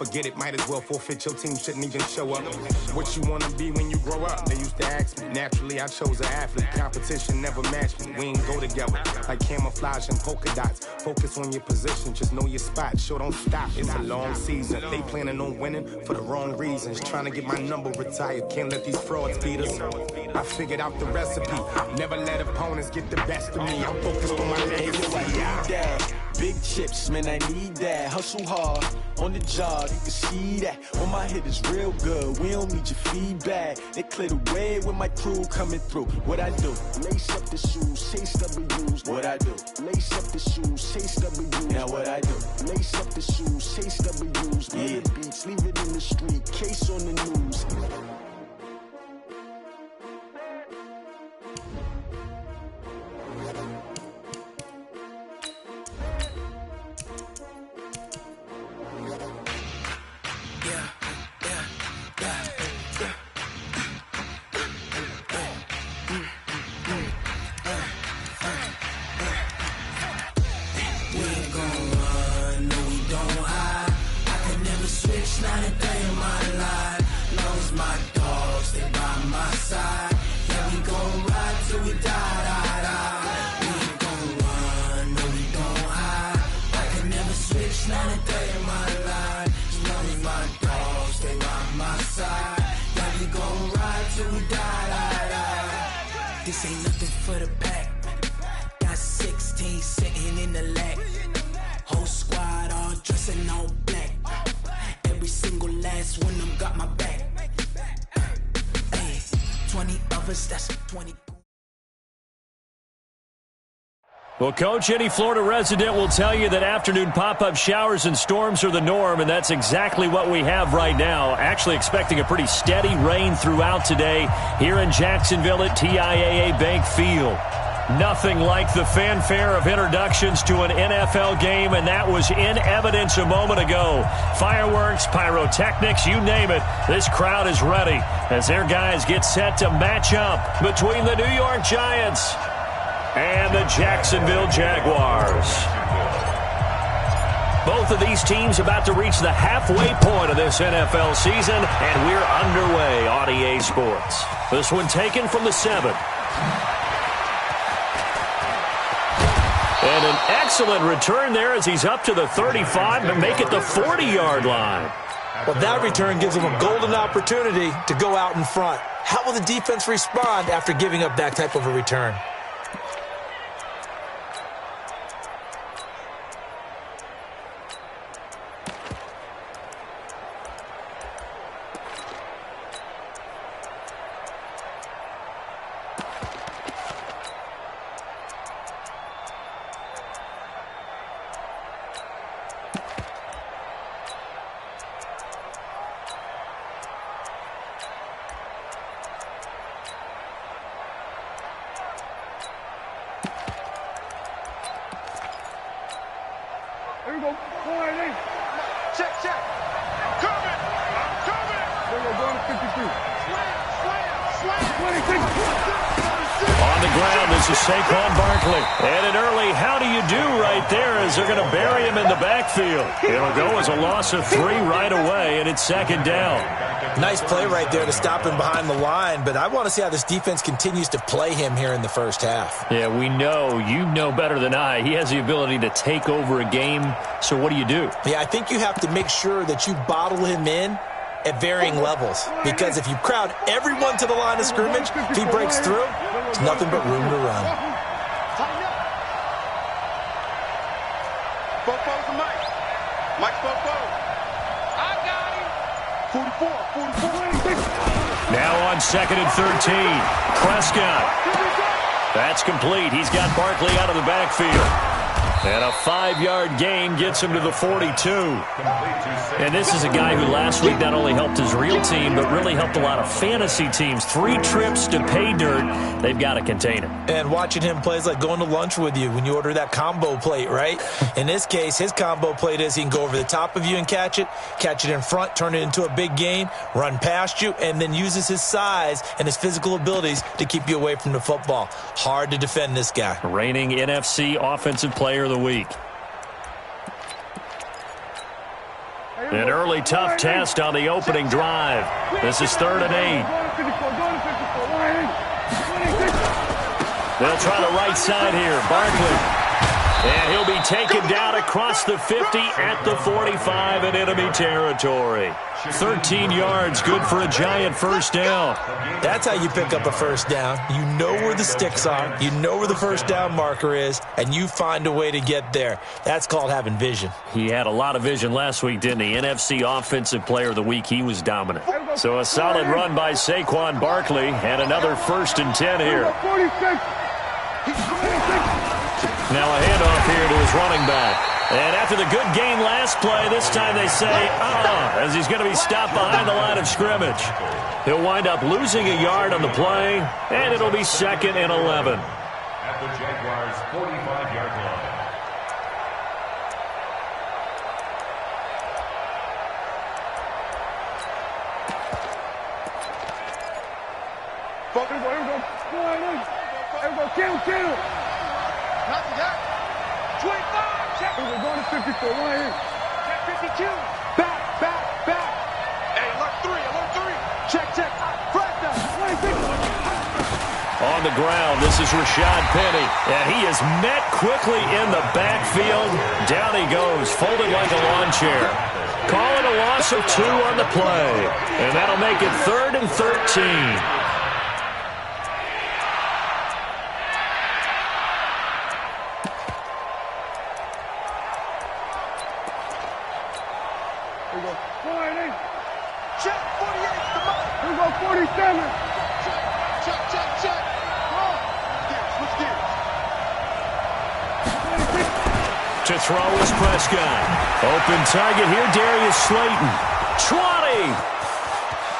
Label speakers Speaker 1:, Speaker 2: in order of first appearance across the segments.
Speaker 1: forget it, might as well forfeit. Your team shouldn't even show up. What you wanna be when you grow up? They used to ask me. Naturally, I chose an athlete. Competition never matched me. We ain't go together like camouflage and polka dots. Focus on your position, just know your spot. Sure, don't stop. It's a long season. They planning on winning for the wrong reasons. Trying to get my number retired. Can't let these frauds beat us. I figured out the recipe. Never let opponents get the best of me. I'm focused on my legacy.
Speaker 2: Big chips, man, I need that. Hustle hard on the job, you can see that. When my hit is real good, we don't need your feedback. They clear the way with my crew coming through. What I do? Lace up the shoes, chase W's. What I do? Lace up the shoes, chase W's. Now what I do? Lace up the shoes, chase W's. Yeah. Beats, leave it in the street, case on the news.
Speaker 3: This ain't nothing for the pack. Got 16 sitting in the lap. Whole squad all dressing all black. Every single last one of them got my back. Hey, 20 of us, that's 20.
Speaker 4: Well, Coach, any Florida resident will tell you that afternoon pop-up showers and storms are the norm, and that's exactly what we have right now. Actually expecting a pretty steady rain throughout today here in Jacksonville at TIAA Bank Field. Nothing like the fanfare of introductions to an NFL game, and that was in evidence a moment ago. Fireworks, pyrotechnics, you name it. This crowd is ready as their guys get set to match up between the New York Giants and the Jacksonville Jaguars. Both of these teams about to reach the halfway point of this NFL season, and we're underway on EA Sports. This one taken from the 7. And an excellent return there as he's up to the 35 to make it the 40-yard line.
Speaker 5: Well, that return gives them a golden opportunity to go out in front. How will the defense respond after giving up that type of a return?
Speaker 6: Here we go. 480. Check, check. Coming. There we go. Going to 53. Slam. 26.
Speaker 4: On the ground, this is Saquon Barkley. And an early how do you do right there as they're going to bury him in the backfield. It'll go as a loss of 3 right away, and it's second down.
Speaker 5: Nice play right there to stop him behind the line, but I want to see how this defense continues to play him here in the first half.
Speaker 4: Yeah, we know. You know better than I. He has the ability to take over a game, so what do you do?
Speaker 5: Yeah, I think you have to make sure that you bottle him in at varying levels, because if you crowd everyone to the line of scrimmage, if he breaks through, there's nothing but room to run.
Speaker 6: Fofo's the Mike. Mike's Fofo. I got him. 44.
Speaker 4: Now on second and 13. Prescott. That's complete. He's got Barkley out of the backfield. And a 5-yard gain gets him to the 42. And this is a guy who last week not only helped his real team, but really helped a lot of fantasy teams. 3 trips to pay dirt. They've got to contain him.
Speaker 5: And watching him play is like going to lunch with you when you order that combo plate, right? In this case, his combo plate is he can go over the top of you and catch it in front, turn it into a big gain, run past you, and then uses his size and his physical abilities to keep you away from the football. Hard to defend this guy.
Speaker 4: Reigning NFC Offensive Player of the Week.
Speaker 6: Hey,
Speaker 4: An early tough test on the opening drive. This is 3rd and 8. They'll try the right side here. Barkley. And he'll be taken down across the 50 at the 45 in enemy territory. 13 yards, good for a giant first down.
Speaker 5: That's how you pick up a first down. You know where the sticks are, you know where the first down marker is, and you find a way to get there. That's called having vision.
Speaker 4: He had a lot of vision last week, didn't he? NFC Offensive Player of the Week, he was dominant. So a solid run by Saquon Barkley, and another 1st and 10 here. Now a handoff here to his running back. And after the good gain last play, this time they say, as he's going to be stopped behind the line of scrimmage. He'll wind up losing a yard on the play, and it'll be 2nd and 11.
Speaker 7: At the Jaguars' 45-yard line.
Speaker 6: Kill. Not that. 25. Check. We're going to 54. Right here. Check 52. Back. Hey, alert 3. Check. Flat down. 26.
Speaker 4: On the ground, this is Rashad Penny. And he is met quickly in the backfield. Down he goes, folded like a lawn chair. Call it a loss of 2 on the play. And that'll make it 3rd and 13.
Speaker 6: Check 48. Come on. Here we go 47. Check. Switch gears.
Speaker 4: To throw is Prescott. Open target here, Darius Slayton. 20.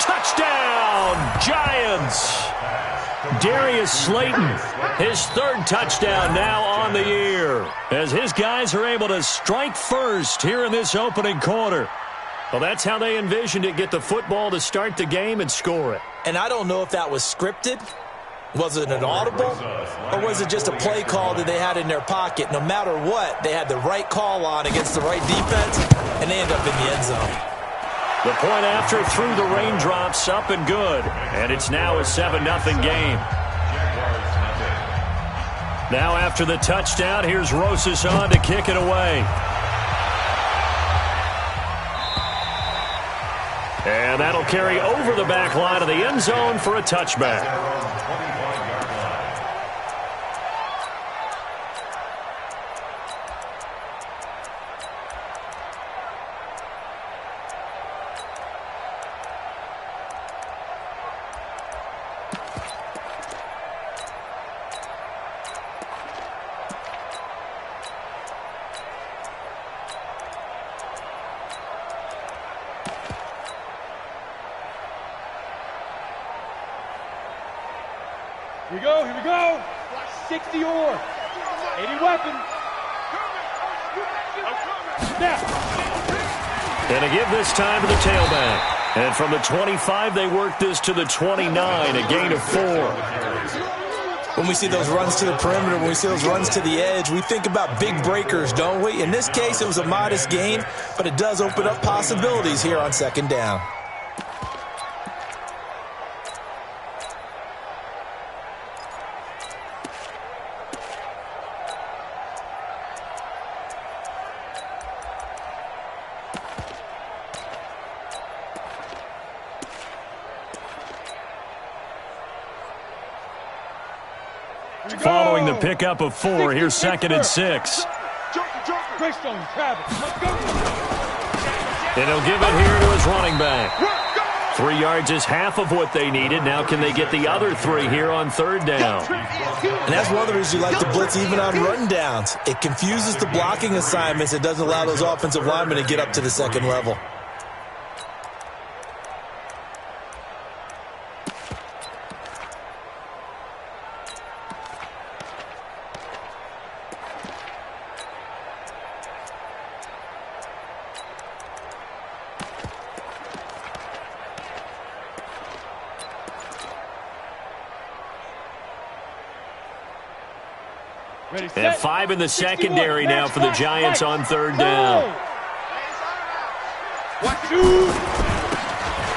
Speaker 4: Touchdown, Giants. Darius Slayton, his 3rd touchdown now on the year, as his guys are able to strike first here in this opening quarter. Well, that's how they envisioned it, get the football to start the game and score it.
Speaker 5: And I don't know if that was scripted. Was it an audible? Or was it just a play call that they had in their pocket? No matter what, they had the right call on against the right defense, and they end up in the end zone.
Speaker 4: The point after through the raindrops, up and good. And it's now a 7-0 game. Now after the touchdown, here's Rosas on to kick it away. And that'll carry over the back line of the end zone for a touchback.
Speaker 6: Here we go. 60 or 80 weapons.
Speaker 4: And a give this time to the tailback. And from the 25, they work this to the 29, a gain of 4.
Speaker 5: When we see those runs to the perimeter, when we see those runs to the edge, we think about big breakers, don't we? In this case, it was a modest gain, but it does open up possibilities here on 2nd down.
Speaker 4: Following the pickup of 4, here's 2nd and 6. And he'll give it here to his running back. 3 yards is half of what they needed. Now can they get the other 3 here on 3rd down?
Speaker 5: And that's one of the reasons you like to blitz even on run downs. It confuses the blocking assignments. It doesn't allow those offensive linemen to get up to the 2nd level.
Speaker 4: And 5 in the secondary now for the Giants on 3rd down.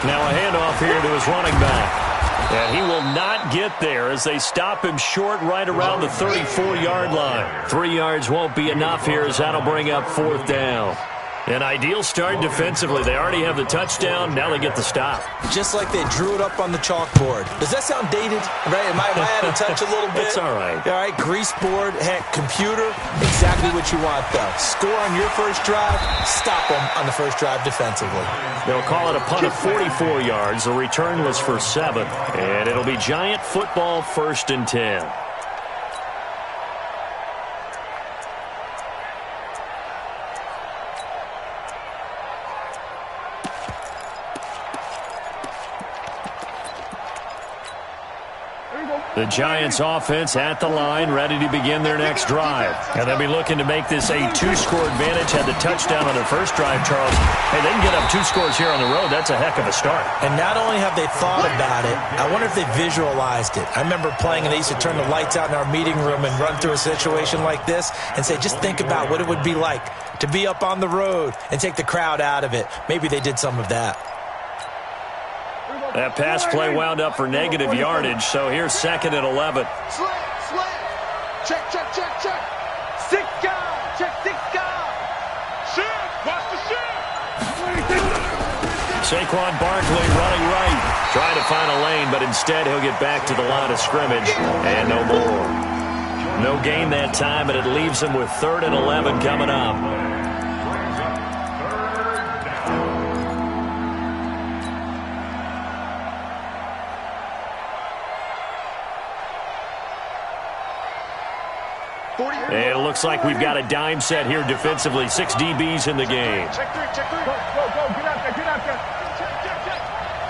Speaker 4: Now a handoff here to his running back. And he will not get there as they stop him short right around the 34-yard line. 3 yards won't be enough here as that'll bring up 4th down. An ideal start defensively. They already have the touchdown. Now they get the stop.
Speaker 5: Just like they drew it up on the chalkboard. Does that sound dated? Right? Am I out of touch a little bit?
Speaker 4: It's all right.
Speaker 5: All right, grease board, heck, computer, exactly what you want, though. Score on your first drive, stop them on the first drive defensively.
Speaker 4: They'll call it a punt of 44 yards. The return was for 7. And it'll be Giant football 1st and 10. The Giants offense at the line, ready to begin their next drive. And they'll be looking to make this a 2-score advantage. Had the touchdown on their first drive, Charles. Hey, they can get up 2 scores here on the road. That's a heck of a start.
Speaker 5: And not only have they thought about it, I wonder if they visualized it. I remember playing and they used to turn the lights out in our meeting room and run through a situation like this and say, just think about what it would be like to be up on the road and take the crowd out of it. Maybe they did some of that.
Speaker 4: That pass play wound up for negative yardage, so here's 2nd and 11.
Speaker 6: Slant. Check. Six guy. Check 6 guy. Shift. Watch the shift.
Speaker 4: Saquon Barkley running right. Trying to find a lane, but instead he'll get back to the line of scrimmage. And no more. No gain that time, but it leaves him with 3rd and 11 coming up. And it looks like we've got a dime set here defensively. 6 DBs in the game.
Speaker 6: Check 3. Go. Get out there.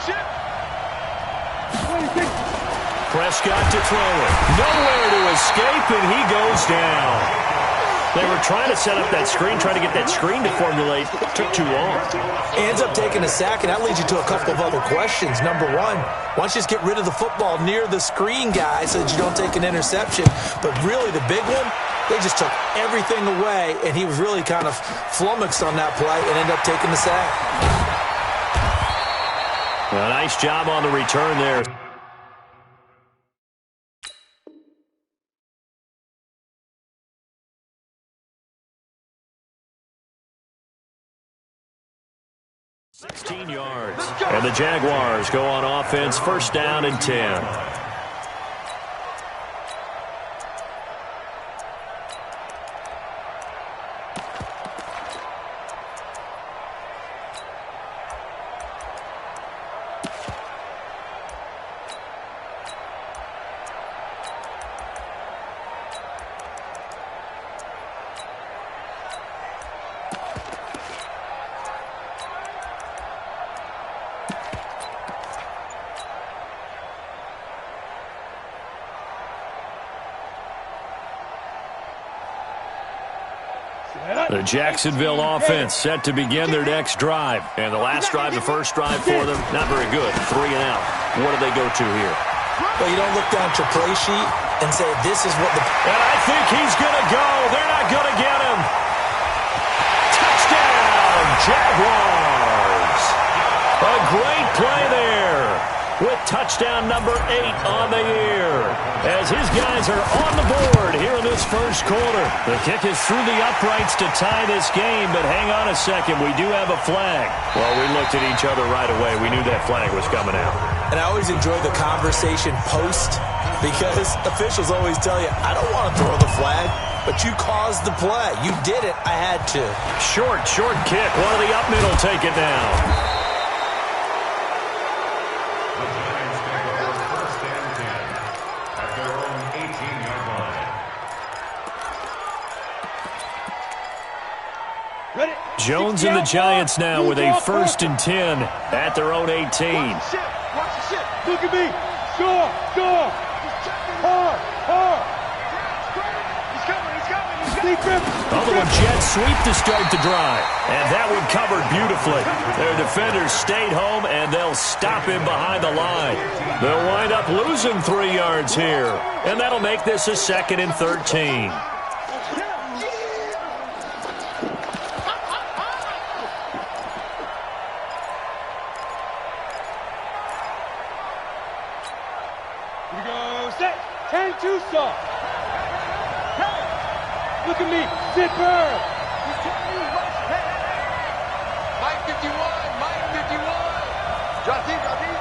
Speaker 6: Check.
Speaker 4: Prescott to throw it. Nowhere to escape, and he goes down. They were trying to set up that screen, trying to get that screen to formulate. Took too long.
Speaker 5: Ends up taking a sack, and that leads you to a couple of other questions. Number one, why don't you just get rid of the football near the screen guy so that you don't take an interception? But really, the big one, they just took everything away, and he was really kind of flummoxed on that play and ended up taking the sack.
Speaker 4: A nice job on the return there. $16 yards. And the Jaguars go on offense, 1st down and 10. The Jacksonville offense set to begin their next drive. And the last drive, the first drive for them, not very good. 3 and out. What do they go to here?
Speaker 5: Well, you don't look down at your play sheet and say, this is what the...
Speaker 4: And I think he's going to go. They're not going to get him. Touchdown, Jaguars. A great play there with touchdown number 8 on the year. As his guys are on the board here in this first quarter. The kick is through the uprights to tie this game, but hang on a second. We do have a flag. Well, we looked at each other right away. We knew that flag was coming out.
Speaker 5: And I always enjoy the conversation post because officials always tell you, I don't want to throw the flag, but you caused the play. You did it. I had to.
Speaker 4: Short kick. One of the up middle take it down. Jones and the Giants now with a 1st and 10 at their own 18.
Speaker 6: Watch the shit. Look at me. Score. Hard. He's coming.
Speaker 4: Although a jet sweep to start the drive. And that one covered beautifully. Their defenders stayed home, and they'll stop him behind the line. They'll wind up losing 3 yards here. And that'll make this a 2nd and 13.
Speaker 6: Here we go. Set. 10-2 soft. Hey. Look at me. Zipper. He's telling you rush. Hey. Mike 51. Mike 51. Drop deep. Drop deep.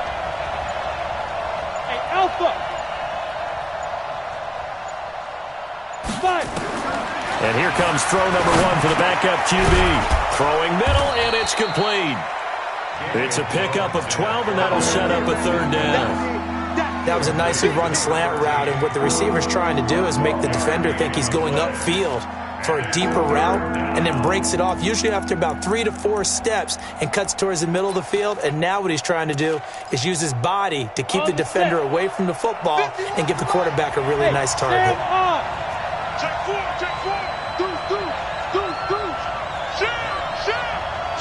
Speaker 6: Hey, Alpha. 5.
Speaker 4: And here comes throw number 1 for the backup QB. Throwing middle, and it's complete. It's a pickup of 12, and that'll set up a third down.
Speaker 5: That was a nicely run slant route, and what the receiver's trying to do is make the defender think he's going upfield for a deeper route, and then breaks it off, usually after about 3 to 4 steps, and cuts towards the middle of the field. And now what he's trying to do is use his body to keep the defender away from the football and give the quarterback a really nice target.
Speaker 6: Check 4, check 4.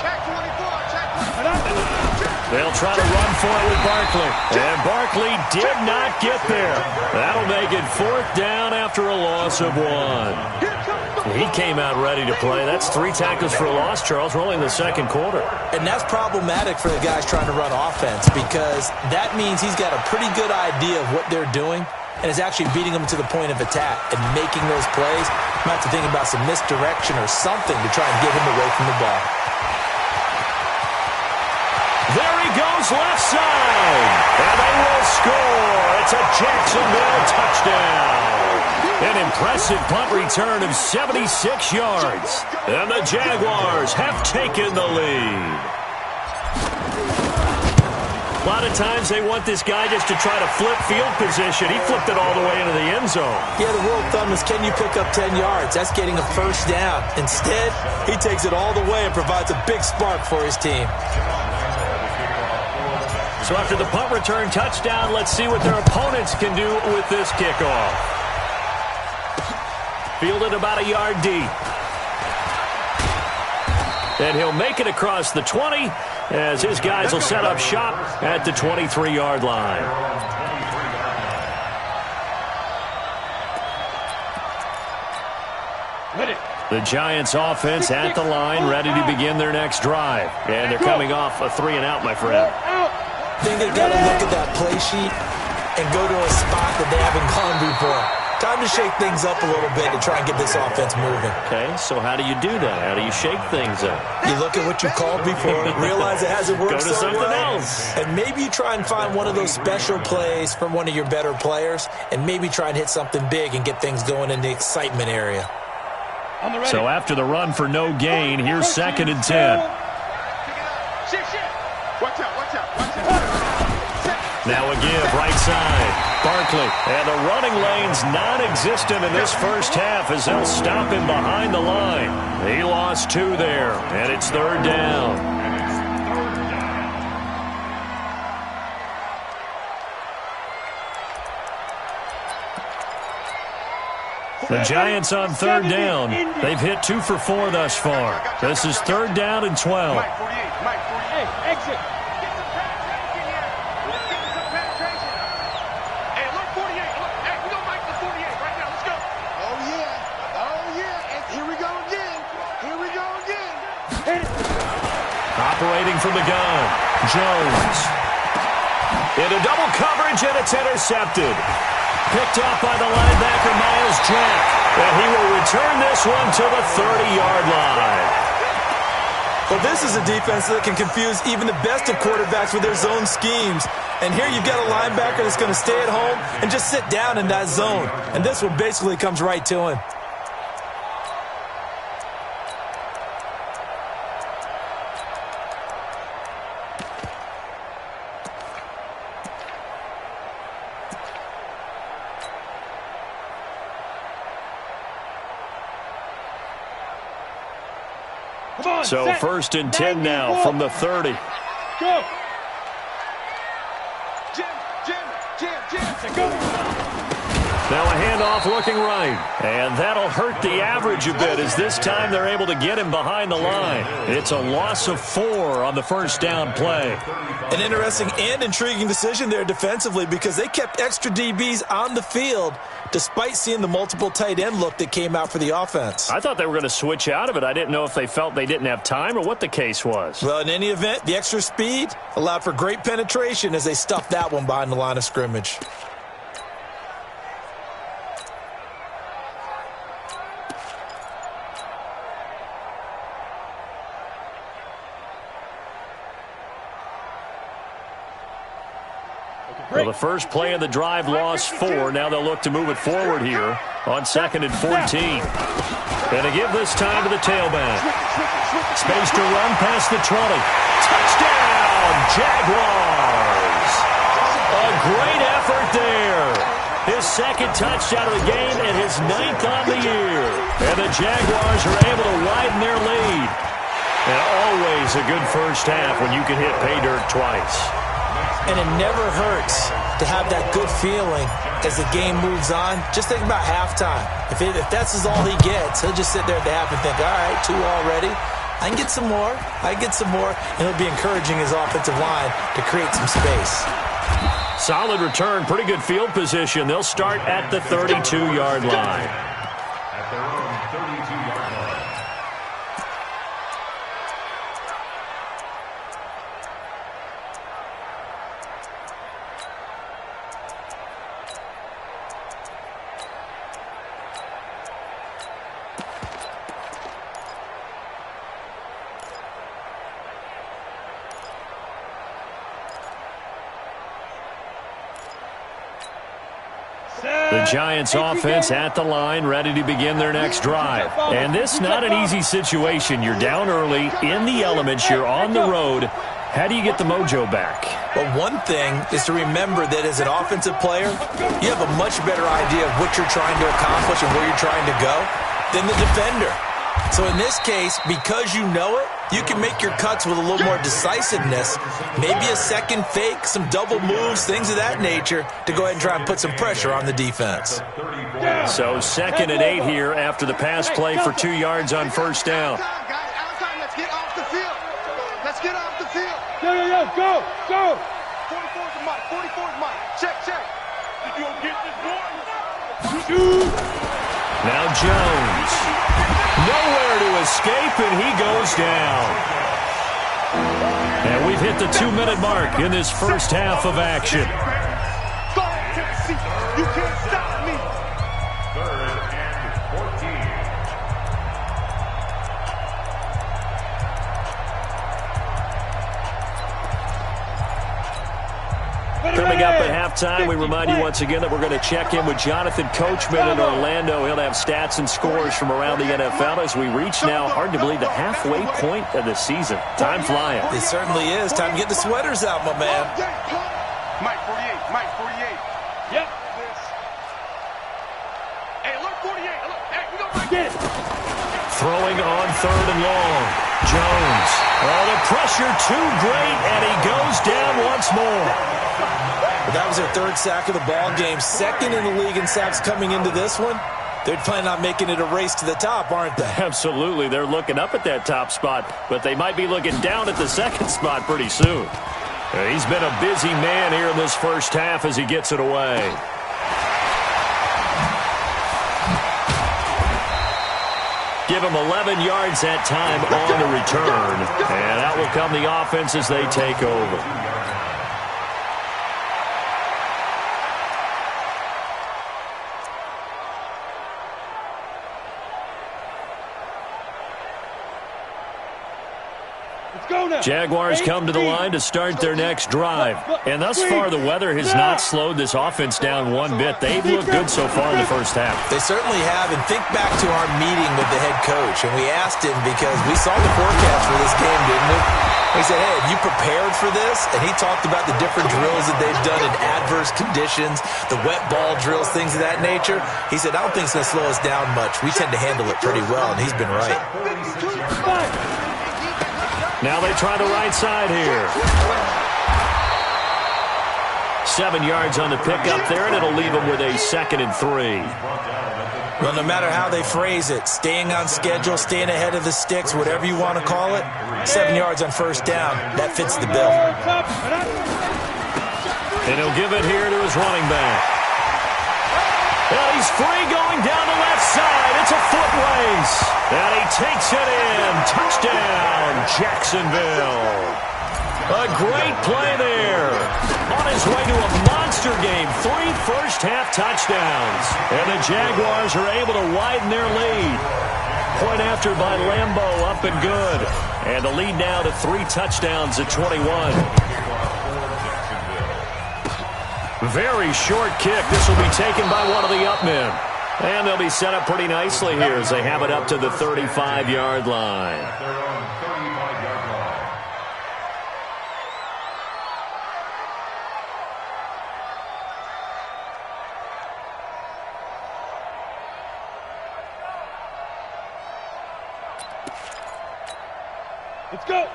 Speaker 6: Check 24, check 24.
Speaker 4: They'll try to run for it with Barkley. And Barkley did not get there. That'll make it 4th down after a loss of 1. He came out ready to play. That's 3 tackles for a loss, Charles. We're only in the second quarter.
Speaker 5: And that's problematic for the guys trying to run offense, because that means he's got a pretty good idea of what they're doing and is actually beating them to the point of attack and making those plays. Might have to think about some misdirection or something to try and get him away from the ball.
Speaker 4: There he goes left side. And they will score. It's a Jacksonville touchdown. An impressive punt return of 76 yards. And the Jaguars have taken the lead. A lot of times they want this guy just to try to flip field position. He flipped it all the way into the end zone.
Speaker 5: Yeah, the rule of thumb is, can you pick up 10 yards? That's getting a first down. Instead, he takes it all the way and provides a big spark for his team.
Speaker 4: So after the punt return touchdown, let's see what their opponents can do with this kickoff. Fielded about a yard deep. And he'll make it across the 20 as his guys will set up shop at the 23-yard line. The Giants offense at the line, ready to begin their next drive. And they're coming off a 3-and-out, my friend.
Speaker 5: I think they've got to look at that play sheet and go to a spot that they haven't gone before. Time to shake things up a little bit to try and get this offense moving.
Speaker 4: Okay, so how do you do that? How do you shake things up?
Speaker 5: You look at what you called before, realize it hasn't worked
Speaker 4: Go to
Speaker 5: so
Speaker 4: something
Speaker 5: well,
Speaker 4: else.
Speaker 5: and maybe you try and find one of those special plays from one of your better players, and maybe try and hit something big and get things going in the excitement area.
Speaker 4: So after the run for no gain, here's 2nd and 10.
Speaker 6: Watch out.
Speaker 4: Now a give, right side. Barkley, and the running lane's non-existent in this first half as they'll stop him behind the line. He lost 2 there, and it's 3rd down. The Giants on 3rd down. They've hit 2 for 4 thus far. This is 3rd down and 12.
Speaker 6: Mike 48, hey, exit.
Speaker 4: Operating from the gun, Jones. Into double coverage, and it's intercepted. Picked off by the linebacker, Miles Jack. And he will return this one to the 30-yard line.
Speaker 5: Well, this is a defense that can confuse even the best of quarterbacks with their zone schemes. And here you've got a linebacker that's going to stay at home and just sit down in that zone. And this one basically comes right to him.
Speaker 4: So 1st and 10 now from the 30.
Speaker 6: Go. Jim. Go.
Speaker 4: Now a handoff looking right. And that'll hurt the average a bit as this time they're able to get him behind the line. It's a loss of 4 on the first down play.
Speaker 5: An interesting and intriguing decision there defensively, because they kept extra DBs on the field despite seeing the multiple tight end look that came out for the offense.
Speaker 4: I thought they were going to switch out of it. I didn't know if they felt they didn't have time or what the case was.
Speaker 5: Well, in any event, the extra speed allowed for great penetration as they stuffed that one behind the line of scrimmage.
Speaker 4: Well, the first play of the drive lost 4. Now they'll look to move it forward here on 2nd and 14. And to give this time to the tailback. Space to run past the 20. Touchdown, Jaguars! A great effort there. His 2nd touchdown of the game and his 9th on the year. And the Jaguars are able to widen their lead. And always a good first half when you can hit pay dirt twice.
Speaker 5: And it never hurts to have that good feeling as the game moves on. Just think about halftime. If that's all he gets, he'll just sit there at the half and think, all right, 2 already. I can get some more. I can get some more. And he'll be encouraging his offensive line to create some space.
Speaker 4: Solid return. Pretty good field position. They'll start at the 32-yard line.
Speaker 7: At their own 32-yard line.
Speaker 4: The Giants offense at the line, ready to begin their next drive. And this is not an easy situation. You're down early, in the elements, you're on the road. How do you get the mojo back?
Speaker 5: Well, one thing is to remember that as an offensive player, you have a much better idea of what you're trying to accomplish and where you're trying to go than the defender. So in this case, because you know it, you can make your cuts with a little more decisiveness, maybe a second fake, some double moves, things of that nature, to go ahead and try and put some pressure on the defense.
Speaker 4: So 2nd and 8 here after the pass play for 2 yards on first down.
Speaker 6: Let's get off the field. Let's get off the field.
Speaker 8: Yo, go, go.
Speaker 6: 44 is mine. 44 is mine. Check.
Speaker 8: Did you get this one?
Speaker 4: Now Jones. Nowhere to escape, and he goes down. And we've hit the 2-minute mark in this first half of action.
Speaker 6: Go ahead, Tennessee. You can't stop me.
Speaker 7: 3rd and 14.
Speaker 4: Coming up at halftime, we remind you once again that we're going to check in with Jonathan Coachman in Orlando. He'll have stats and scores from around the NFL as we reach now, hard to believe, the halfway point of the season. Time flying.
Speaker 5: It certainly is. Time to get the sweaters out, my man.
Speaker 6: Mike 48. Mike 48.
Speaker 8: Yep.
Speaker 6: Hey, look, 48. Look, hey, we don't like it.
Speaker 4: Throwing on 3rd and long. Jones. Oh, the pressure too great, and he goes down once more.
Speaker 5: That was their 3rd sack of the ball game. 2nd in the league in sacks coming into this one. They're planning on making it a race to the top, aren't they?
Speaker 4: Absolutely. They're looking up at that top spot, but they might be looking down at the 2nd spot pretty soon. He's been a busy man here in this first half as he gets it away. Give him 11 yards that time on the return, and out will come the offense as they take over. Jaguars come to the line to start their next drive. And thus far, the weather has not slowed this offense down one bit. They've looked good so far in the first half.
Speaker 5: They certainly have. And think back to our meeting with the head coach. And we asked him because we saw the forecast for this game, didn't we? We said, hey, have you prepared for this? And he talked about the different drills that they've done in adverse conditions, the wet ball drills, things of that nature. He said, I don't think it's going to slow us down much. We tend to handle it pretty well, and he's been right.
Speaker 4: Now they try the right side here. 7 yards on the pickup there, and it'll leave them with a 2nd and 3.
Speaker 5: Well, no matter how they phrase it, staying on schedule, staying ahead of the sticks, whatever you want to call it, 7 yards on first down, that fits the bill.
Speaker 4: And he'll give it here to his running back. Well, he's free going down the left side. It's a foot race. And he takes it in. Touchdown, Jacksonville. A great play there. On his way to a monster game. 3 first-half touchdowns. And the Jaguars are able to widen their lead. Point after by Lambeau, up and good. And the lead now to 3 touchdowns at 21. Very short kick. This will be taken by one of the up men. And they'll be set up pretty nicely here as they have it up to the 35-yard line.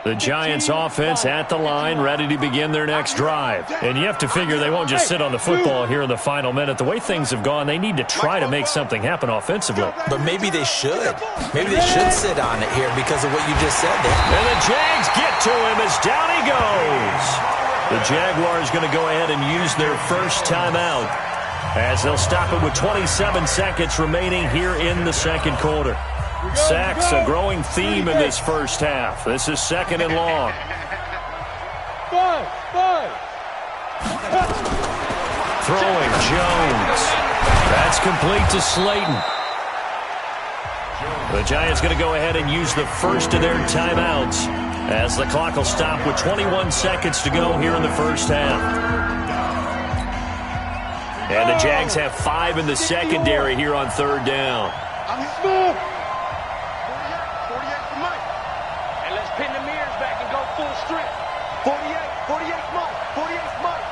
Speaker 4: The Giants offense at the line, ready to begin their next drive. And you have to figure they won't just sit on the football here in the final minute. The way things have gone, they need to try to make something happen offensively.
Speaker 5: But maybe they should. Maybe they should sit on it here because of what you just said there.
Speaker 4: And the Jags get to him as down he goes. The Jaguars going to go ahead and use their first timeout as they'll stop it with 27 seconds remaining here in the second quarter. Sacks, a growing theme in this first half. This is second and long. Throwing Jones. That's complete to Slayton. The Giants going to go ahead and use the first of their timeouts as the clock will stop with 21 seconds to go here in the first half. And the Jags have 5 in the secondary here on third down.
Speaker 6: Pin the mirrors back and go full strip. 48 Mike.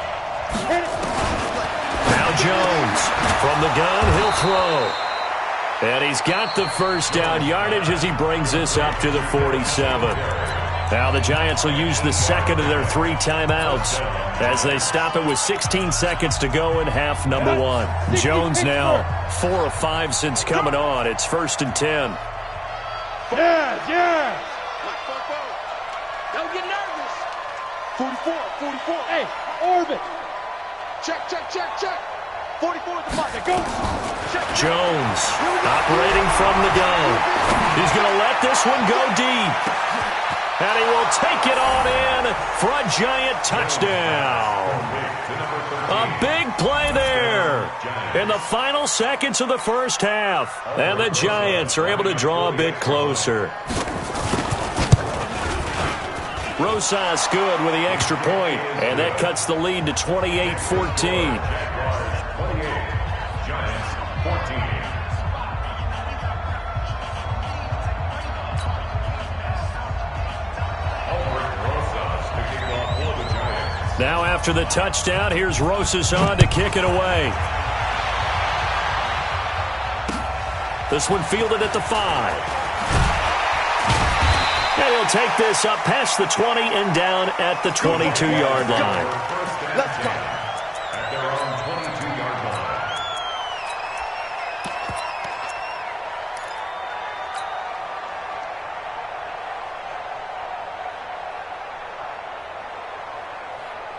Speaker 4: Now Jones from the gun, he'll throw. And he's got the first down yardage as he brings this up to the 47. Now the Giants will use the second of their 3 timeouts as they stop it with 16 seconds to go in half number 1. Jones now 4 of 5 since coming on. It's 1st and 10.
Speaker 8: Yeah.
Speaker 6: Don't get nervous. 44.
Speaker 8: Hey, orbit.
Speaker 6: Check. 44 at the mark. Go. Check.
Speaker 4: Jones operating from the gun. He's going to let this one go deep. And he will take it on in for a Giant touchdown. A big play there in the final seconds of the first half. And the Giants are able to draw a bit closer. Rosas good with the extra point, and that cuts the lead to 28-14.
Speaker 7: 28, Giants 14.
Speaker 4: Now after the touchdown, here's Rosas on to kick it away. This one fielded at the 5. And he'll take this up past the 20 and down at the 22-yard line.
Speaker 6: Let's go.
Speaker 7: At their own 22-yard line.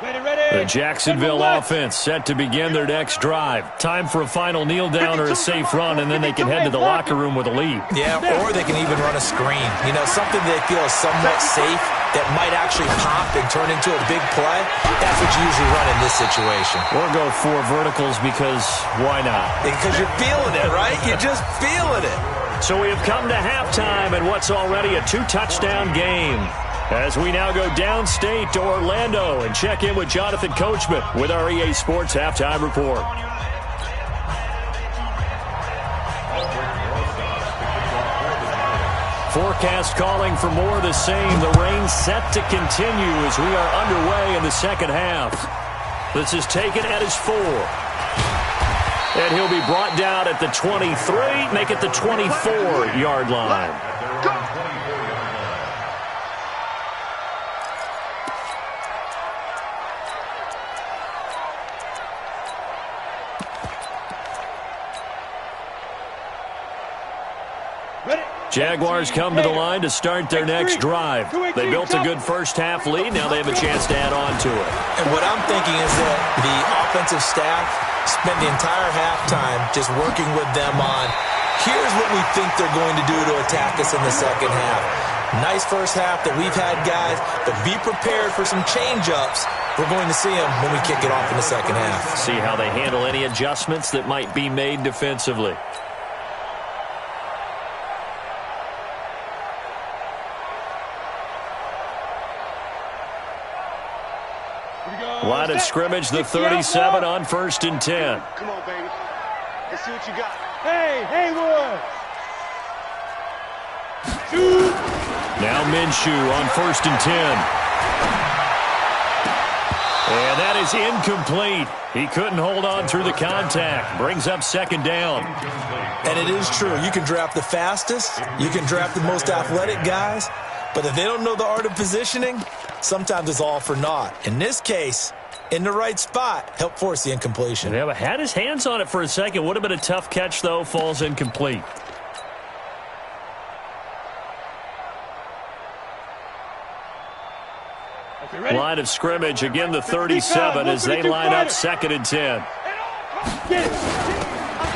Speaker 8: Ready.
Speaker 4: The Jacksonville offense set to begin their next drive. Time for a final kneel down or a safe run, and then they can head to the locker room with a lead.
Speaker 5: Yeah, or they can even run a screen. You know, something they feel is somewhat safe that might actually pop and turn into a big play. That's what you usually run in this situation.
Speaker 4: Or go 4 verticals because why not?
Speaker 5: Because you're feeling it, right? You're just feeling it.
Speaker 4: So we have come to halftime in what's already a 2-touchdown game. As we now go downstate to Orlando and check in with Jonathan Coachman with our EA Sports Halftime Report. Forecast calling for more of the same. The rain set to continue as we are underway in the second half. This is taken at his 4. And he'll be brought down at the 23, make it the 24-yard line. Jaguars come to the line to start their next drive. They built a good first-half lead. Now they have a chance to add on to it.
Speaker 5: And what I'm thinking is that the offensive staff spent the entire halftime just working with them on, here's what we think they're going to do to attack us in the second half. Nice first half that we've had, guys, but be prepared for some change-ups. We're going to see them when we kick it off in the second half.
Speaker 4: See how they handle any adjustments that might be made defensively. Line of scrimmage, the 37 on 1st and 10.
Speaker 6: Come on, baby. Let's see what you got.
Speaker 8: Hey, Haywood. Shoot.
Speaker 4: Now Minshew on 1st and 10. And that is incomplete. He couldn't hold on through the contact. Brings up 2nd down.
Speaker 5: And it is true. You can draft the fastest. You can draft the most athletic guys. But if they don't know the art of positioning, sometimes it's all for naught. In this case, in the right spot, help force the incompletion.
Speaker 4: Yeah, but had his hands on it for a second. Would have been a tough catch, though. Falls incomplete. Line of scrimmage, again the 37 as they line up 2nd and 10.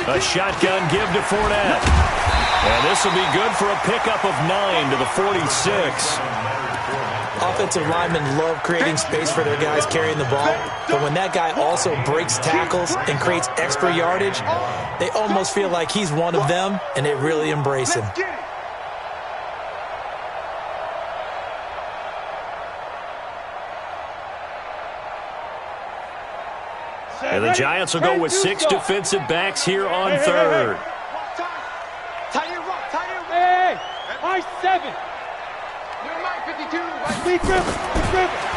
Speaker 4: A shotgun give to Fournette. And this will be good for a pickup of 9 to the 46.
Speaker 5: Offensive linemen love creating space for their guys carrying the ball, but when that guy also breaks tackles and creates extra yardage, they almost feel like he's one of them, and they really embrace him.
Speaker 4: And the Giants will go with 6 defensive backs here on 3rd.
Speaker 8: Hey, high 7.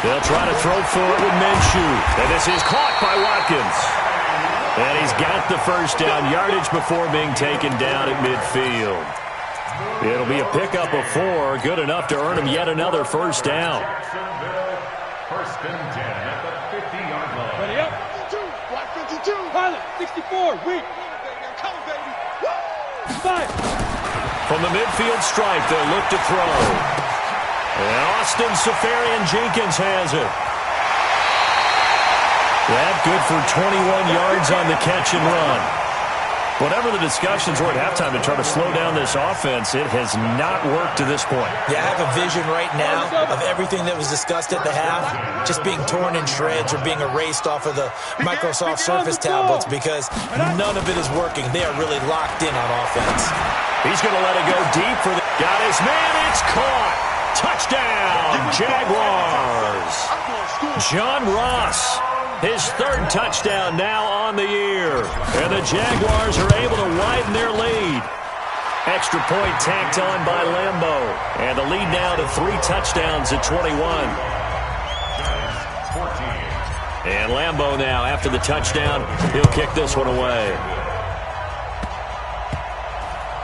Speaker 4: They'll try to throw for it with Minshew. And this is caught by Watkins. And he's got the 1st down, yardage before being taken down at midfield. It'll be a pickup of 4, good enough to earn him yet another 1st down.
Speaker 7: 1st and 10 at the 50-yard line.
Speaker 8: Ready up. 52. Pilot, 64, weak. 5.
Speaker 4: From the midfield stripe, they'll look to throw. And Austin Safarian-Jenkins has it. That good for 21 yards on the catch and run. Whatever the discussions were at halftime to try to slow down this offense, it has not worked to this point.
Speaker 5: Yeah, I have a vision right now of everything that was discussed at the half just being torn in shreds or being erased off of the Microsoft Surface tablets because none of it is working. They are really locked in on offense.
Speaker 4: He's going to let it go deep for the... Got his man, it's caught! Touchdown, Jaguars! John Ross, his 3rd touchdown now on the year. And the Jaguars are able to widen their lead. Extra point tacked on by Lambo. And the lead now to 3 touchdowns at 21. And Lambo now, after the touchdown, he'll kick this one away.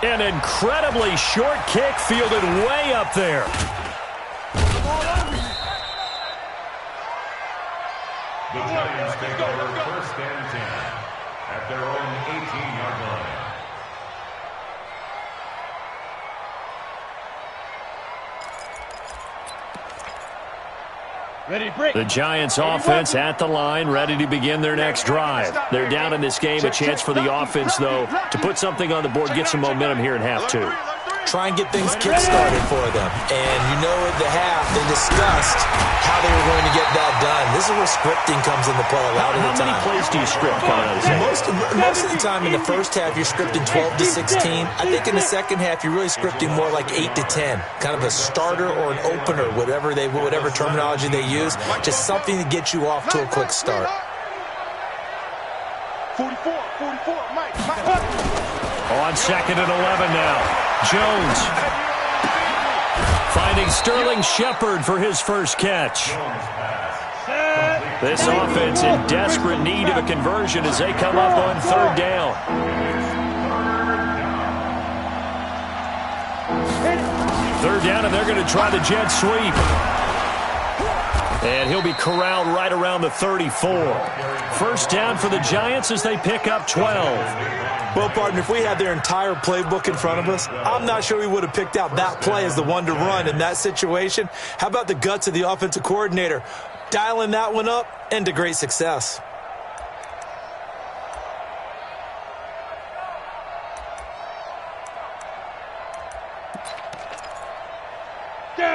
Speaker 4: An incredibly short kick fielded way up there.
Speaker 7: The Giants take over 1st and 10 at their own 18-yard line.
Speaker 8: Ready, break.
Speaker 4: The Giants offense at the line, ready to begin their next drive. They're down in this game. A chance for the offense, though, to put something on the board, get some momentum here in half 2.
Speaker 5: Try and get things kick-started for them. And you know at the half, they discussed how they were going to get that done. This is where scripting comes into play a lot of the time.
Speaker 4: How many plays do you script coming out of this?
Speaker 5: Most of the time in the first half, you're scripting 12 to 16. I think in the second half, you're really scripting more like 8 to 10. Kind of a starter or an opener, whatever terminology they use. Just something to get you off to a quick start.
Speaker 6: 44, Mike.
Speaker 4: On 2nd and 11 now. Jones finding Sterling Shepard for his 1st catch. This offense in desperate need of a conversion as they come up on 3rd down. 3rd down, and they're going to try the jet sweep. And he'll be corralled right around the 34. 1st down for the Giants as they pick up 12.
Speaker 5: Well, partner, if we had their entire playbook in front of us, I'm not sure we would have picked out that play as the one to run in that situation. How about the guts of the offensive coordinator? Dialing that one up into great success.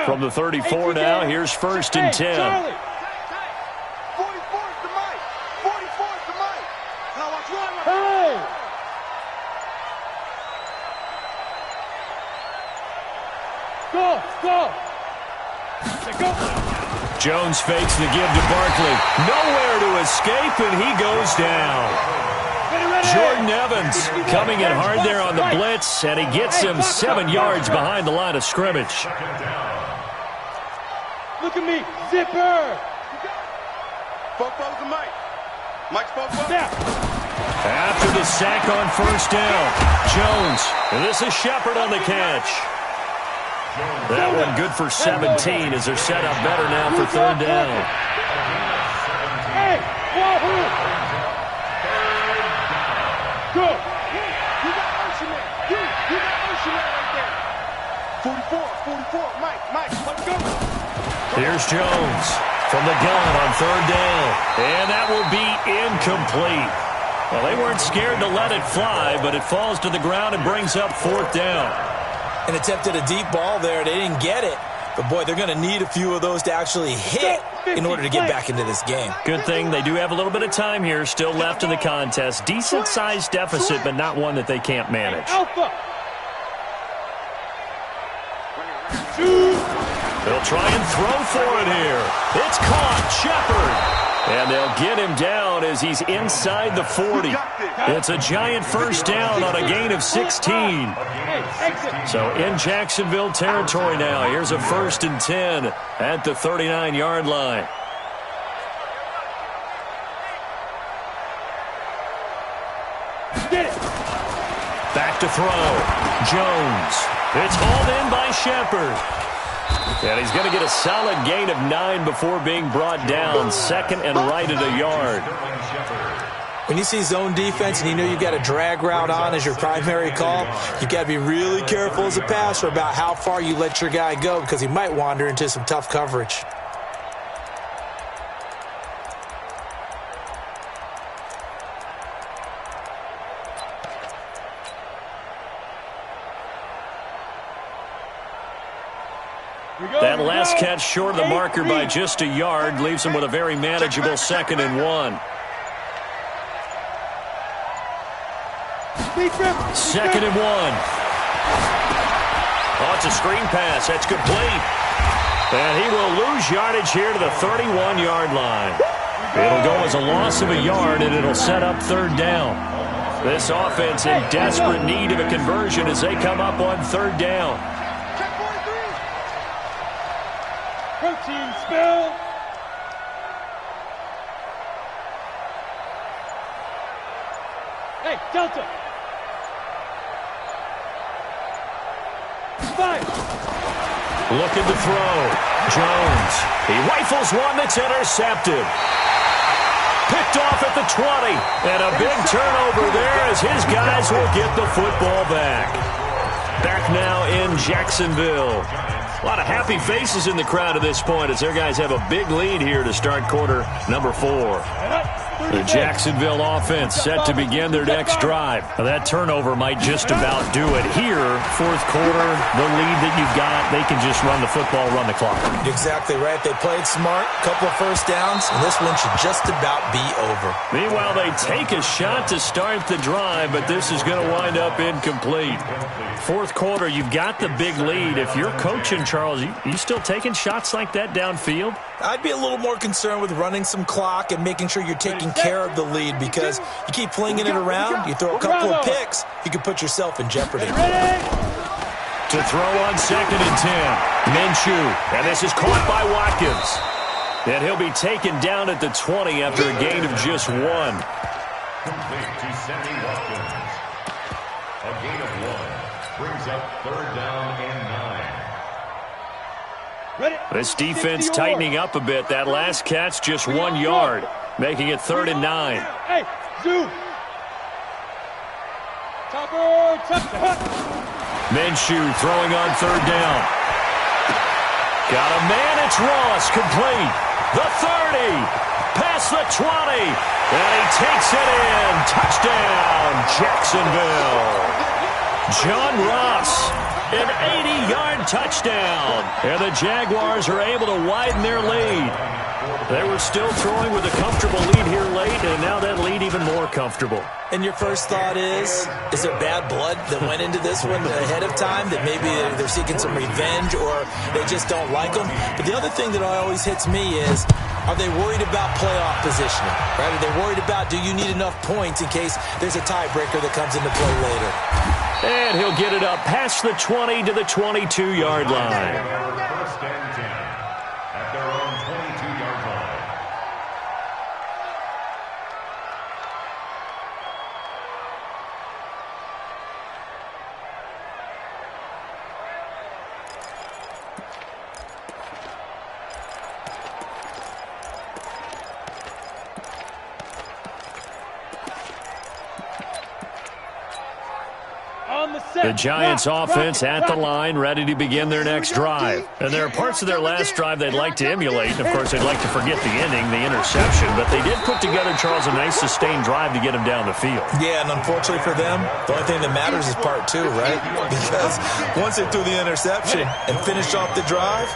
Speaker 4: From the 34 now, here's 1st and 10.
Speaker 6: 44's the Mike. 44's the Mike. Now watch one.
Speaker 8: Hey! Go!
Speaker 4: Jones fakes the give to Barkley. Nowhere to escape, and he goes down. Jordan Evans coming in hard there on the blitz, and he gets him 7 yards behind the line of scrimmage.
Speaker 8: Look at me, zipper.
Speaker 6: Fofo's the Mike. Mike's Fofo.
Speaker 4: After the sack on first down, Jones. And this is Shepard on the catch. That one good for 17 as they're set up better now for third down.
Speaker 8: Hey, Wahoo! Good. You got Ocean Man. You got Ocean Man right there. 44, Mike, let's go.
Speaker 4: Here's Jones from the gun on third down. And that will be incomplete. Well, they weren't scared to let it fly, but it falls to the ground and brings up fourth down.
Speaker 5: And attempted a deep ball there. They didn't get it. But, boy, they're going to need a few of those to actually hit in order to get back into this game.
Speaker 4: Good thing they do have a little bit of time here still left in the contest. Decent-sized deficit, but not one that they can't manage.
Speaker 8: Alpha.
Speaker 4: They'll try and throw for it here. It's caught. Shepard. And they'll get him down as he's inside the 40. It's a giant first down on a gain of 16. So in Jacksonville territory now. Here's a 1st and 10 at the 39-yard line. Back to throw. Jones. It's hauled in by Shepard. And he's going to get a solid gain of 9 before being brought down. 2nd and right at a yard.
Speaker 5: When you see zone defense and you know you've got a drag route on as your primary call, you've got to be really careful as a passer about how far you let your guy go because he might wander into some tough coverage.
Speaker 4: That last catch short of the marker by just a yard leaves him with a very manageable 2nd and 1. 2nd and 1. Oh, it's a screen pass. That's complete. And he will lose yardage here to the 31-yard line. It'll go as a loss of a yard, and it'll set up third down. This offense in desperate need of a conversion as they come up on third down.
Speaker 8: Protein spill. Hey, Delta. 5.
Speaker 4: Looking to throw. Jones. He rifles one that's intercepted. Picked off at the 20. And a big turnover there as his guys will get the football back. Back now in Jacksonville. A lot of happy faces in the crowd at this point as their guys have a big lead here to start quarter number 4. The Jacksonville offense set to begin their next drive. Now that turnover might just about do it here. Fourth quarter, the lead that you've got, they can just run the football, run the clock.
Speaker 5: Exactly right. They played smart, couple of first downs, and this one should just about be over.
Speaker 4: Meanwhile, they take a shot to start the drive, but this is going to wind up incomplete. Fourth quarter, you've got the big lead. If you're coaching, Charles, you still taking shots like that downfield?
Speaker 5: I'd be a little more concerned with running some clock and making sure you're taking care of the lead because you keep flinging it around, you throw a couple of picks, you can put yourself in jeopardy.
Speaker 4: To throw on 2nd and 10. Minshew, and this is caught by Watkins. And he'll be taken down at the 20 after a gain of just 1.
Speaker 7: Complete to Sammy Watkins. A gain of 1 brings up third down and 9.
Speaker 4: This defense tightening up a bit. That last catch just 1 yard, making it 3rd and 9.
Speaker 8: Hey, Zoo. Topper, touchdown.
Speaker 4: Minshew throwing on third down. Got a man, it's Ross, complete. The 30, past the 20, and he takes it in. Touchdown, Jacksonville. John Ross An 80-yard touchdown. And the Jaguars are able to widen their lead. They were still throwing with a comfortable lead here late, and now that lead even more comfortable.
Speaker 5: And your first thought is there bad blood that went into this one ahead of time, that maybe they're seeking some revenge or they just don't like them? But the other thing that always hits me is, are they worried about playoff positioning? Right? Are they worried about, do you need enough points in case there's a tiebreaker that comes into play later?
Speaker 4: And he'll get it up past the 20 to the 22-yard line.
Speaker 7: First and 10 at their own 22-yard line.
Speaker 4: The Giants offense at the line, ready to begin their next drive. And there are parts of their last drive they'd like to emulate. And, of course, they'd like to forget the ending, the interception. But they did put together, Charles, a nice sustained drive to get him down the field.
Speaker 5: Yeah, and unfortunately for them, the only thing that matters is part two, right? Because once they threw the interception and finished off the drive,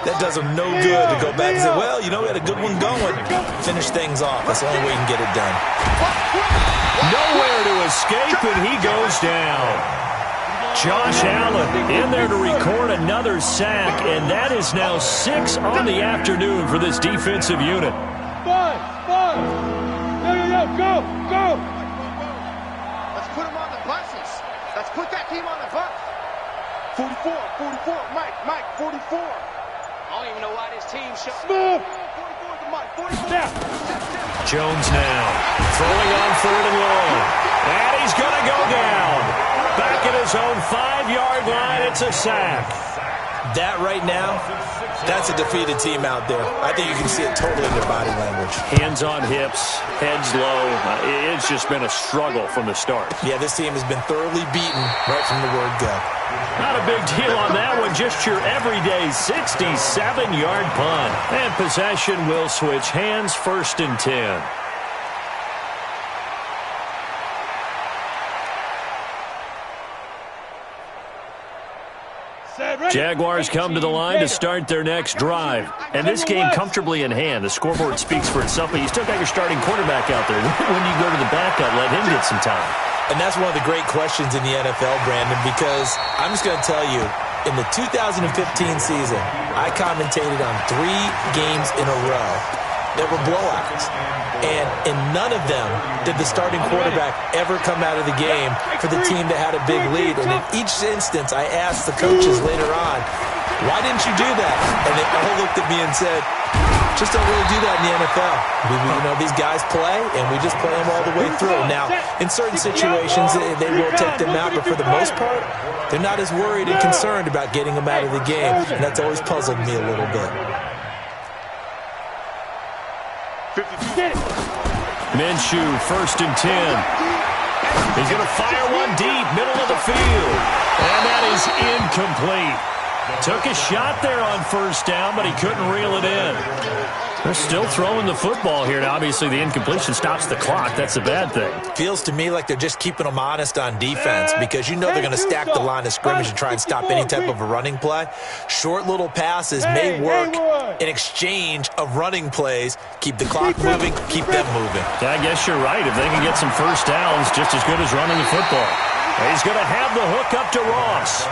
Speaker 5: that does them no good to go back and say, well, you know, we had a good one going. Finish things off. That's the only way you can get it done.
Speaker 4: Nowhere to escape, and he goes down. Josh Allen in there to record another sack, and that is now 6 on the afternoon for this defensive unit.
Speaker 8: Five. Go. Let's put them on the buses. Let's put that team on the bus. 44, Mike, 44. I don't even know why this team shot. Smooth. 44 to Mike, 44.
Speaker 4: Jones now throwing on 3rd and long, and he's going to go down. Back at his own 5-yard line, it's a sack.
Speaker 5: That right now, that's a defeated team out there. I think you can see it totally in their body language.
Speaker 4: Hands on hips, heads low. It's just been a struggle from the start.
Speaker 5: Yeah, this team has been thoroughly beaten right from the word go.
Speaker 4: Not a big deal on that one. Just your everyday 67-yard punt. And possession will switch hands, 1st and 10. Jaguars come to the line to start their next drive. And this game comfortably in hand. The scoreboard speaks for itself, but you still got your starting quarterback out there. When you go to the backup, let him get some time.
Speaker 5: And that's one of the great questions in the NFL, Brandon, because I'm just going to tell you, in the 2015 season, I commentated on 3 games in a row that were blowouts. And in none of them did the starting quarterback ever come out of the game for the team that had a big lead. And in each instance, I asked the coaches later on, why didn't you do that? And they all looked at me and said, just don't really do that in the NFL. You know, these guys play, and we just play them all the way through. Now, in certain situations, they will take them out, but for the most part, they're not as worried and concerned about getting them out of the game. And that's always puzzled me a little bit.
Speaker 4: Minshew, 1st and 10. He's going to fire one deep, middle of the field. And that is incomplete. Took a shot there on 1st down, but he couldn't reel it in. They're still throwing the football here. Now, obviously, the incompletion stops the clock. That's a bad thing.
Speaker 5: Feels to me like they're just keeping them honest on defense because you know they're going to stack the line of scrimmage and try and stop any type of a running play. Short little passes may work in exchange of running plays. Keep the clock moving, keep them moving.
Speaker 4: I guess you're right. If they can get some 1st downs, just as good as running the football. He's going to have the hook up to Ross.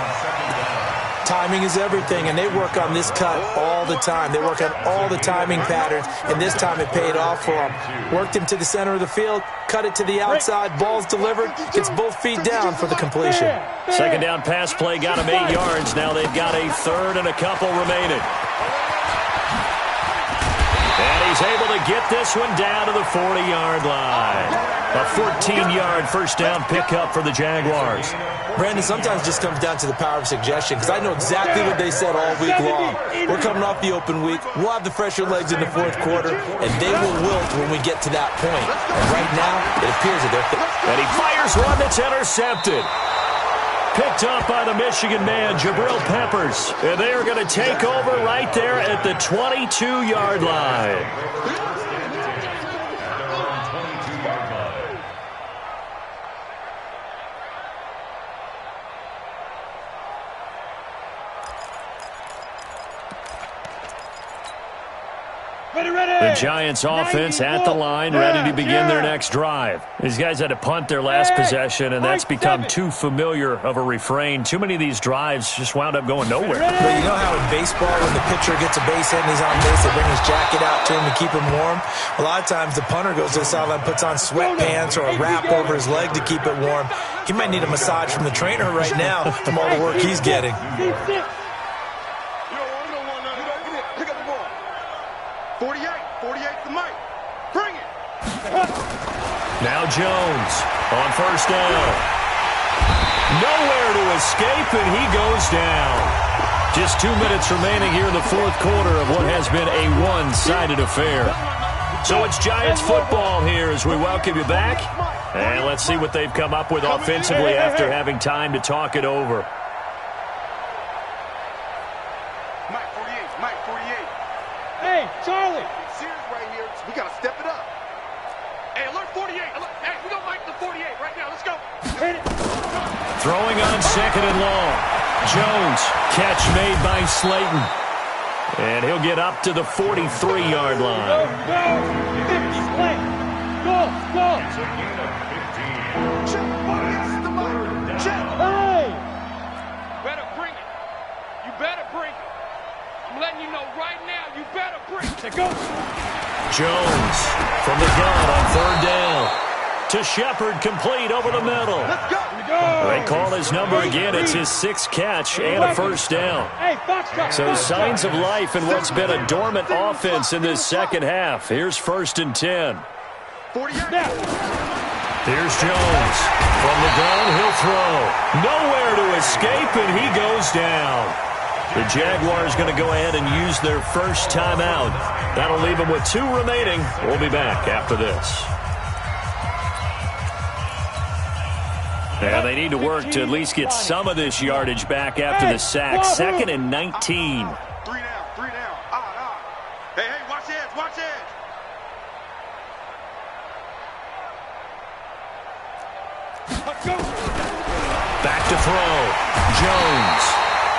Speaker 5: Timing is everything, and they work on this cut all the time. They work on all the timing patterns, and this time it paid off for them. Worked him to the center of the field, cut it to the outside, ball's delivered, gets both feet down for the completion.
Speaker 4: 2nd down pass play got him 8 yards. Now they've got a 3rd and a couple remaining. And he's able to get this one down to the 40-yard line. A 14-yard 1st down pickup for the Jaguars.
Speaker 5: Brandon, sometimes it just comes down to the power of suggestion because I know exactly what they said all week long. We're coming off the open week. We'll have the fresher legs in the 4th quarter, and they will wilt when we get to that point. And right now, it appears that they're...
Speaker 4: And he fires one that's intercepted. Picked up by the Michigan man, Jabril Peppers. And they are going to take over right there at the 22-yard line. The Giants offense at the line, ready to begin their next drive. These guys had to punt their last possession, and that's become too familiar of a refrain. Too many of these drives just wound up going nowhere.
Speaker 5: But you know how in baseball, when the pitcher gets a base hit and he's on base, they bring his jacket out to him to keep him warm? A lot of times the punter goes to the sideline, puts on sweatpants or a wrap over his leg to keep it warm. He might need a massage from the trainer right now from all the work he's getting.
Speaker 8: Pick up the ball. 48 to Mike. Bring it.
Speaker 4: Now Jones on first down. Nowhere to escape, and he goes down. Just 2 minutes remaining here in the fourth quarter of what has been a one-sided affair. So it's Giants football here as we welcome you back. And let's see what they've come up with offensively after having time to talk it over.
Speaker 8: Mike 48.
Speaker 6: Hey, Charlie.
Speaker 8: Series right here. We got to step it up. Hey, alert 48. Hey, we got Mike the 48 right now. Let's go.
Speaker 6: Hit it.
Speaker 4: Throwing on second and long. Jones, catch made by Slayton. And he'll get up to the 43-yard line.
Speaker 6: Go. 50, play. Go.
Speaker 7: It's a gain of 15.
Speaker 8: Check. Yes, the Mike. Check.
Speaker 6: Hey.
Speaker 8: Better bring it. You better bring it. I'm letting you know right now, you better bring it.
Speaker 6: Go.
Speaker 4: Jones from the gun on third down. To Shepard, complete over the middle.
Speaker 8: Let's go.
Speaker 4: They call his number again. It's his sixth catch and a first down.
Speaker 6: Hey, Foxtrot.
Speaker 4: So signs of life in what's been a dormant offense in this second half. Here's 1st and 10.
Speaker 8: 48.
Speaker 4: Here's Jones. From the gun, he'll throw. Nowhere to escape, and he goes down. The Jaguars going to go ahead and use their first timeout. That'll leave them with 2 remaining. We'll be back after this. Yeah, they need to work to at least get some of this yardage back after the sack. 2nd and 19.
Speaker 8: 3 down. Odd. Hey, watch edge.
Speaker 4: Back to throw. Jones.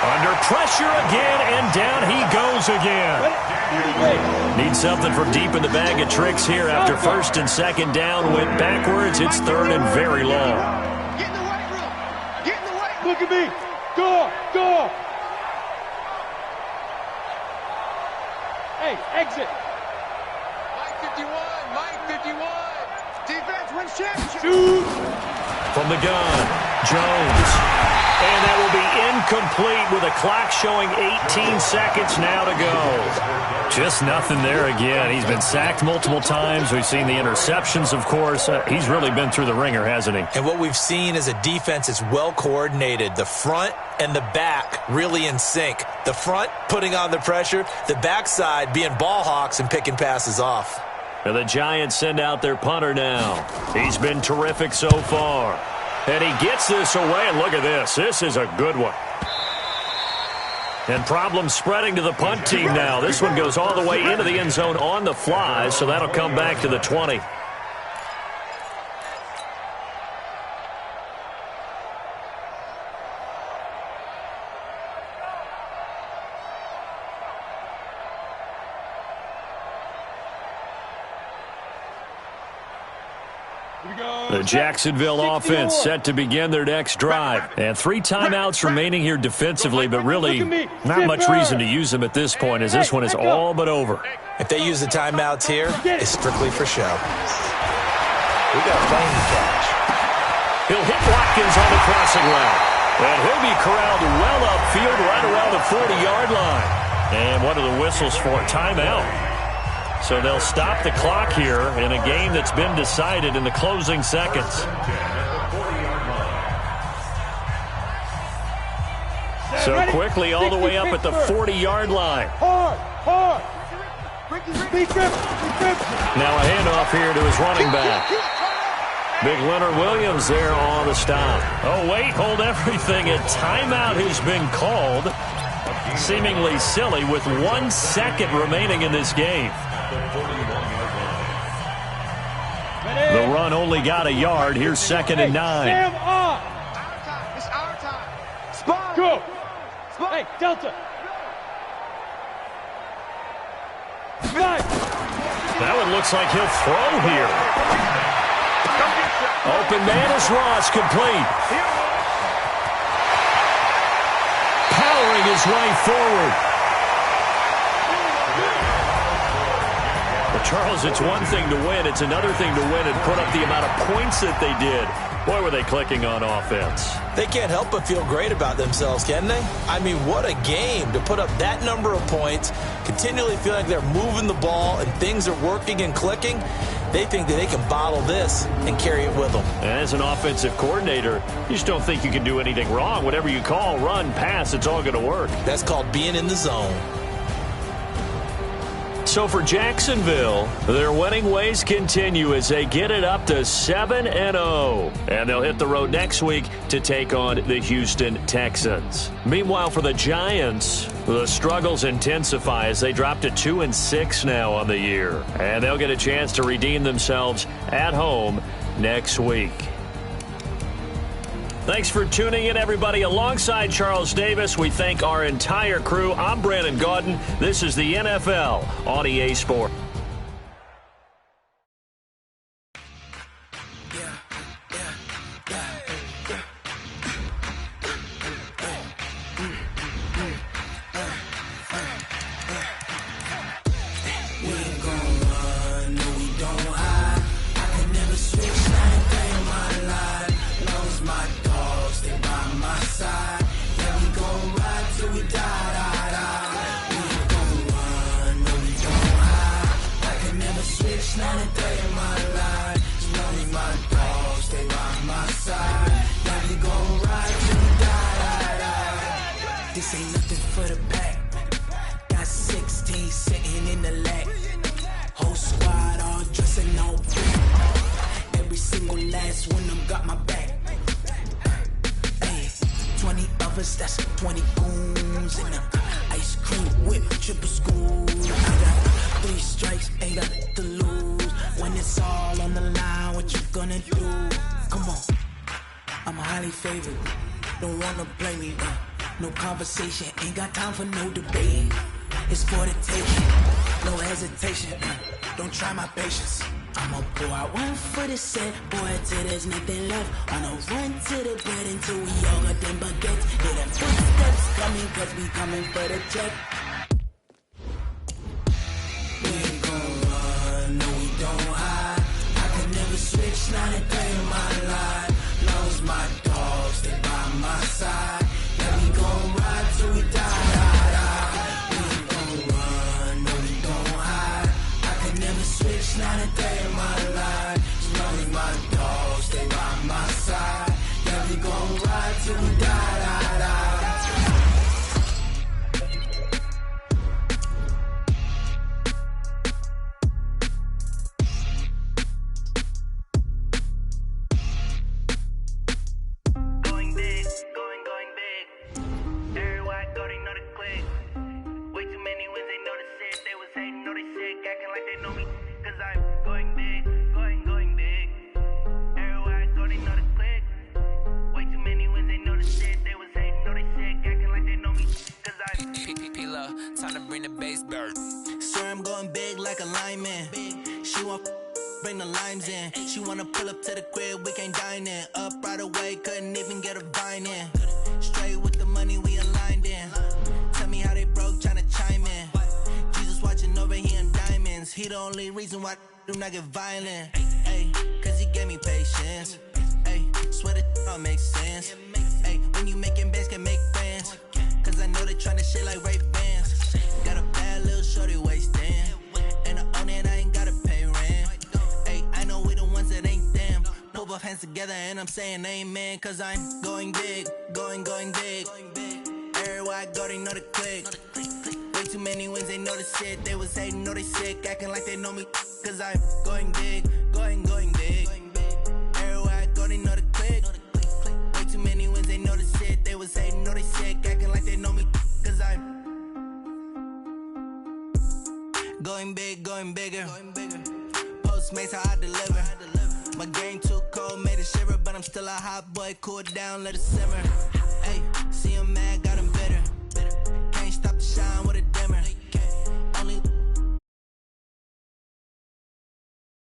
Speaker 4: Under pressure again, and down he goes again. Need something from deep in the bag of tricks here after 1st and 2nd down. Went backwards. It's 3rd and very long.
Speaker 8: Get in the weight room.
Speaker 6: Look at me. Go. Hey, exit.
Speaker 8: Mike 51. Defense wins championship.
Speaker 6: Shoot.
Speaker 4: From the gun, Jones. And that will be incomplete with a clock showing 18 seconds now to go. Just nothing there again. He's been sacked multiple times. We've seen the interceptions, of course. He's really been through the ringer, hasn't he?
Speaker 5: And what we've seen is a defense that's well coordinated. The front and the back really in sync. The front putting on the pressure, the backside being ball hawks and picking passes off.
Speaker 4: And the Giants send out their punter now. He's been terrific so far. And he gets this away, and look at this. This is a good one. And problems spreading to the punt team now. This one goes all the way into the end zone on the fly, so that'll come back to the 20. The Jacksonville offense set to begin their next drive. And 3 timeouts remaining here defensively, but really not much reason to use them at this point as this one is all but over.
Speaker 5: If they use the timeouts here, it's strictly for show. We got plenty to catch.
Speaker 4: He'll hit Watkins on the crossing route. And he'll be corralled well upfield right around the 40-yard line. And what are the whistles for? Timeout. So they'll stop the clock here in a game that's been decided in the closing seconds. So quickly all the way up at the 40-yard line.
Speaker 6: Hard.
Speaker 4: Now a handoff here to his running back. Big Leonard Williams there on the stop. Oh, wait, hold everything. A timeout has been called. Seemingly silly with 1 second remaining in this game. The run only got a yard. Here's 2nd and 9.
Speaker 6: Sam on.
Speaker 8: It's our time. Spot.
Speaker 6: Go. Hey, Delta. Nice.
Speaker 4: That one looks like he'll throw here. Open man is Ross, complete. Powering his way forward. Well, Charles, it's one thing to win. It's another thing to win and put up the amount of points that they did. Boy, were they clicking on offense.
Speaker 5: They can't help but feel great about themselves, can they? I mean, what a game to put up that number of points, continually feeling like they're moving the ball and things are working and clicking. They think that they can bottle this and carry it with them.
Speaker 4: As an offensive coordinator, you just don't think you can do anything wrong. Whatever you call, run, pass, it's all going to work.
Speaker 5: That's called being in the zone.
Speaker 4: So for Jacksonville, their winning ways continue as they get it up to 7-0. And they'll hit the road next week to take on the Houston Texans. Meanwhile, for the Giants, the struggles intensify as they drop to 2-6 now on the year. And they'll get a chance to redeem themselves at home next week. Thanks for tuning in, everybody. Alongside Charles Davis, we thank our entire crew. I'm Brandon Gaudin. This is the NFL on EA Sports.
Speaker 3: This ain't nothing for the pack. Got 16 sitting in the lap. Whole squad all dressing all black. Every single last one of them got my back. Hey, 20 of us, that's 20 goons in the ice cream whip, triple school. I got 3 strikes, ain't got to lose. When it's all on the line, what you gonna do? Come on, I'm highly favored. Don't wanna blame me, no conversation, ain't got time for no debate. It's for the taking, no hesitation. Don't try my patience. I'ma pour out one for the set, boy, till there's nothing left. I'ma run to the bread until we all got them baguettes. Hear them footsteps coming, cause we coming for the check. We ain't gon' run, no we don't hide. I can never switch, not a day in my life. Long as my dogs, they by my side. Yeah, we gon' ride till we die. We ain't gon' run, no we don't hide. I can never switch, not a day in my life. As long as my dogs, they by my side. Yeah, we gon' ride till we die.
Speaker 9: Time to bring the bass bird.
Speaker 3: Swear I'm going big like a lineman. She want bring the limes in. She wanna pull up to the crib, we can't dine in. Up right away, couldn't even get a vine in. Straight with the money we aligned in. Tell me how they broke, tryna chime in. Jesus watching over here in diamonds. He the only reason why do not get violent. Ay, cause he gave me patience. Ay, swear that all makes sense. Ay, when you making bands, can make friends. Cause I know they tryna shit like Ray Bans. Got a bad little shorty wasting. And I own it, I ain't gotta pay rent. Ay, I know we the ones that ain't them. Pull both hands together and I'm saying amen. Cause I'm going big, going big. Everywhere I go, they know the click. Way too many wins, they know the shit. They was hating, know they sick, acting like they know me. Cause I'm going big, going big. Everywhere I go, they know the click. Way too many wins, they know the shit. They was hating, know they sick, acting like they know me. Cause I'm going big, going bigger. Postmates, how I deliver. My game too cold, made it shiver. But I'm still a hot boy, cool it down, let it simmer. Hey, see him mad, got